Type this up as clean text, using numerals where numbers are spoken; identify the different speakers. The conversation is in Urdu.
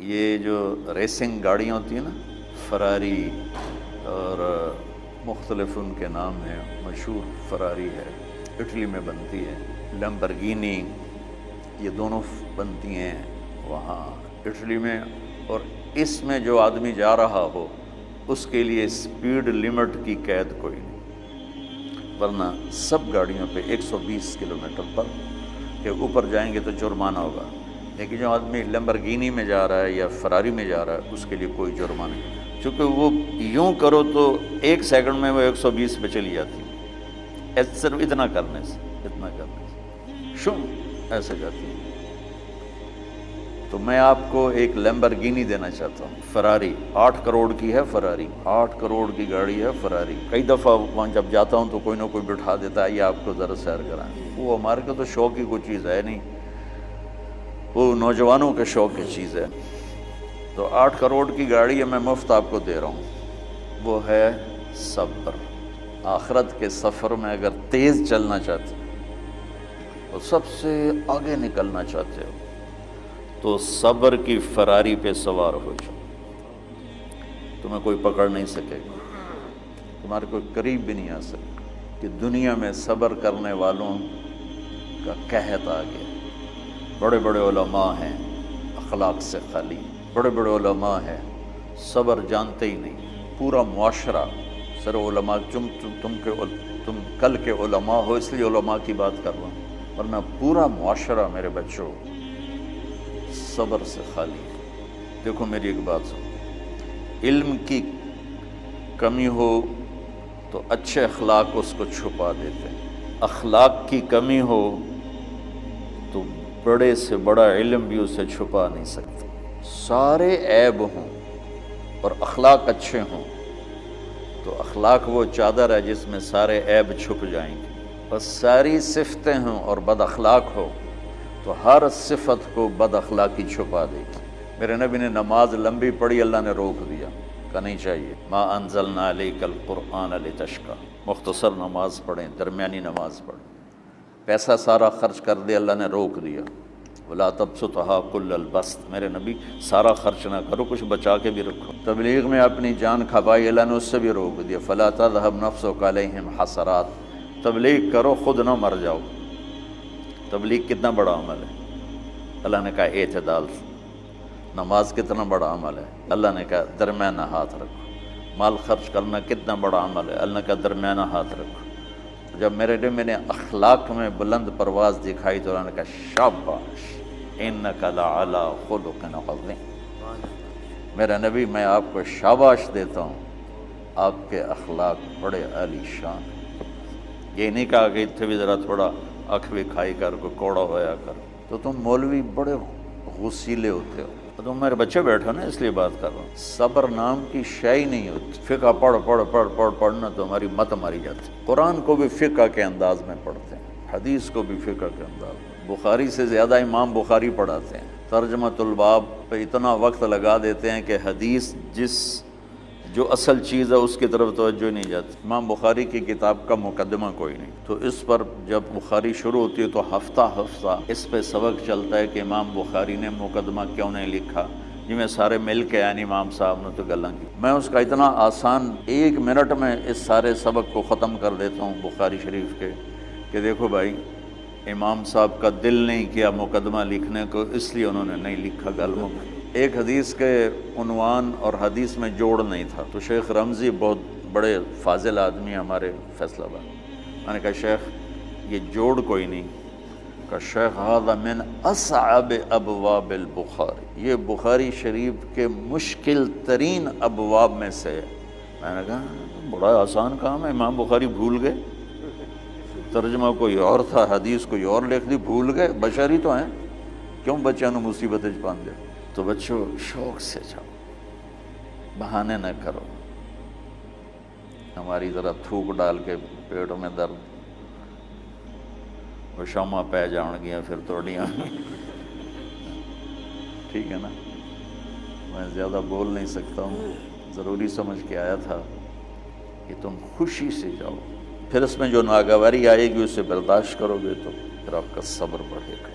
Speaker 1: یہ جو ریسنگ گاڑیاں ہوتی ہیں نا، فراری اور مختلف ان کے نام ہیں، مشہور فراری ہے، اٹلی میں بنتی ہے، لمبرگینی، یہ دونوں بنتی ہیں وہاں اٹلی میں۔ اور اس میں جو آدمی جا رہا ہو اس کے لیے سپیڈ لمٹ کی قید کوئی نہیں، ورنہ سب گاڑیوں پہ 120 کلومیٹر پر کہ اوپر جائیں گے تو جرمانہ ہوگا، لیکن جو آدمی لمبرگینی میں جا رہا ہے یا فراری میں جا رہا ہے اس کے لیے کوئی جرمانہ نہیں، چونکہ وہ یوں کرو تو 1 سیکنڈ میں وہ 120 پہ چلی جاتی ہے، صرف اتنا کرنے سے شم ایسے جاتی ہے۔ تو میں آپ کو ایک لیمبرگینی دینا چاہتا ہوں، فراری 8 کروڑ کی ہے، فراری 8 کروڑ کی گاڑی ہے فراری۔ کئی دفعہ وہاں جب جاتا ہوں تو کوئی نہ کوئی بٹھا دیتا ہے، یہ آپ کو ذرا سیر کرائیں، وہ ہمارے کو تو شوق کی کوئی چیز ہے نہیں، وہ نوجوانوں کے شوق کی چیز ہے۔ تو 8 کروڑ کی گاڑی ہے، میں مفت آپ کو دے رہا ہوں، وہ ہے صبر۔ آخرت کے سفر میں اگر تیز چلنا چاہتے اور سب سے آگے نکلنا چاہتے ہو تو صبر کی فراری پہ سوار ہو جاؤ، تمہیں کوئی پکڑ نہیں سکے گا، تمہارے کوئی قریب بھی نہیں آ سکے، کہ دنیا میں صبر کرنے والوں کا قحط آ گیا۔ بڑے بڑے علماء ہیں اخلاق سے خالی، بڑے بڑے علماء ہیں صبر جانتے ہی نہیں، پورا معاشرہ سر علماء، تم کل کے علماء ہو اس لیے علماء کی بات کر رہا ہوں، ورنہ پورا معاشرہ میرے بچوں صبر سے خالی ہے۔ دیکھو میری ایک بات سنو، علم کی کمی ہو تو اچھے اخلاق اس کو چھپا دیتے ہیں، اخلاق کی کمی ہو تو بڑے سے بڑا علم بھی اسے چھپا نہیں سکتا۔ سارے عیب ہوں اور اخلاق اچھے ہوں تو اخلاق وہ چادر ہے جس میں سارے عیب چھپ جائیں گے، بس ساری صفتیں ہوں اور بد اخلاق ہو تو ہر صفت کو بد اخلاقی چھپا دے گی۔ میرے نبی نے نماز لمبی پڑھی، اللہ نے روک دیا، کہا نہیں چاہیے، ما انزلنا علیک القرآن لتشقی، مختصر نماز پڑھیں، درمیانی نماز پڑھیں۔ پیسہ سارا خرچ کر دے، اللہ نے روک دیا، ولا تبسطها کل البسط، میرے نبی سارا خرچ نہ کرو، کچھ بچا کے بھی رکھو۔ تبلیغ میں اپنی جان کھپائی، اللہ نے اس سے بھی روک دیا، فلا تذهب نفسك علیہم حسرات، تبلیغ کرو خود نہ مر جاؤ۔ تبلیغ کتنا بڑا عمل ہے، اللہ نے کہا اعتدال۔ نماز کتنا بڑا عمل ہے، اللہ نے کہا درمیانہ ہاتھ رکھو۔ مال خرچ کرنا کتنا بڑا عمل ہے، اللہ نے کہا درمیانہ ہاتھ رکھو۔ جب میرے لیے میں نے اخلاق میں بلند پرواز دکھائی تو اللہ نے کہا شاباش انک لعلی خلق عظیم، میرا نبی میں آپ کو شاباش دیتا ہوں، آپ کے اخلاق بڑے عالی شان ہیں۔ یہ نہیں کہا کہ اتنے بھی ذرا تھوڑا اکھ بھی کھائی کر کو کوڑا ہویا کر، تو تم مولوی بڑے غسیلے ہوتے ہو، تم میرے بچے بیٹھو نا اس لیے بات کر رہا ہوں۔ صبر نام کی شے ہی نہیں ہوتی، فقہ پڑھنا تو ہماری مت ماری جاتی۔ قرآن کو بھی فقہ کے انداز میں پڑھتے ہیں، حدیث کو بھی فقہ کے انداز میں، بخاری سے زیادہ امام بخاری پڑھاتے ہیں، ترجمۃ الباب پہ اتنا وقت لگا دیتے ہیں کہ حدیث جو اصل چیز ہے اس کی طرف توجہ نہیں جاتی۔ امام بخاری کی کتاب کا مقدمہ کوئی نہیں، تو اس پر جب بخاری شروع ہوتی ہے تو ہفتہ ہفتہ اس پہ سبق چلتا ہے کہ امام بخاری نے مقدمہ کیوں نہیں لکھا، جی میں سارے مل کے یعنی امام صاحب نے تو گلاں کی۔ میں اس کا اتنا آسان 1 منٹ میں اس سارے سبق کو ختم کر دیتا ہوں بخاری شریف کے، کہ دیکھو بھائی امام صاحب کا دل نہیں کیا مقدمہ لکھنے کو، اس لیے انہوں نے نہیں لکھا گلموں میں۔ ایک حدیث کے عنوان اور حدیث میں جوڑ نہیں تھا، تو شیخ رمزی بہت بڑے فاضل آدمی ہمارے فیصل آباد، میں نے کہا شیخ یہ جوڑ کوئی نہیں، کہ شیخ ھذا من اصعب ابواب البخاری، یہ بخاری شریف کے مشکل ترین ابواب میں سے ہے۔ میں نے کہا بڑا آسان کام ہے، امام بخاری بھول گئے، ترجمہ کوئی اور تھا، حدیث کوئی اور لکھ دی، بھول گئے، بشر ہی تو ہیں، کیوں بچوں نے مصیبت پان دے۔ تو بچوں شوق سے جاؤ، بہانے نہ کرو، ہماری ذرا تھوک ڈال کے پیٹ میں درد، وہ شامہ پہ جان گیا پھر توڑیاں، ٹھیک ہے نا، میں زیادہ بول نہیں سکتا ہوں، ضروری سمجھ کے آیا تھا کہ تم خوشی سے جاؤ، پھر اس میں جو ناگواری آئے گی اسے برداشت کرو گے تو پھر آپ کا صبر بڑھے گا۔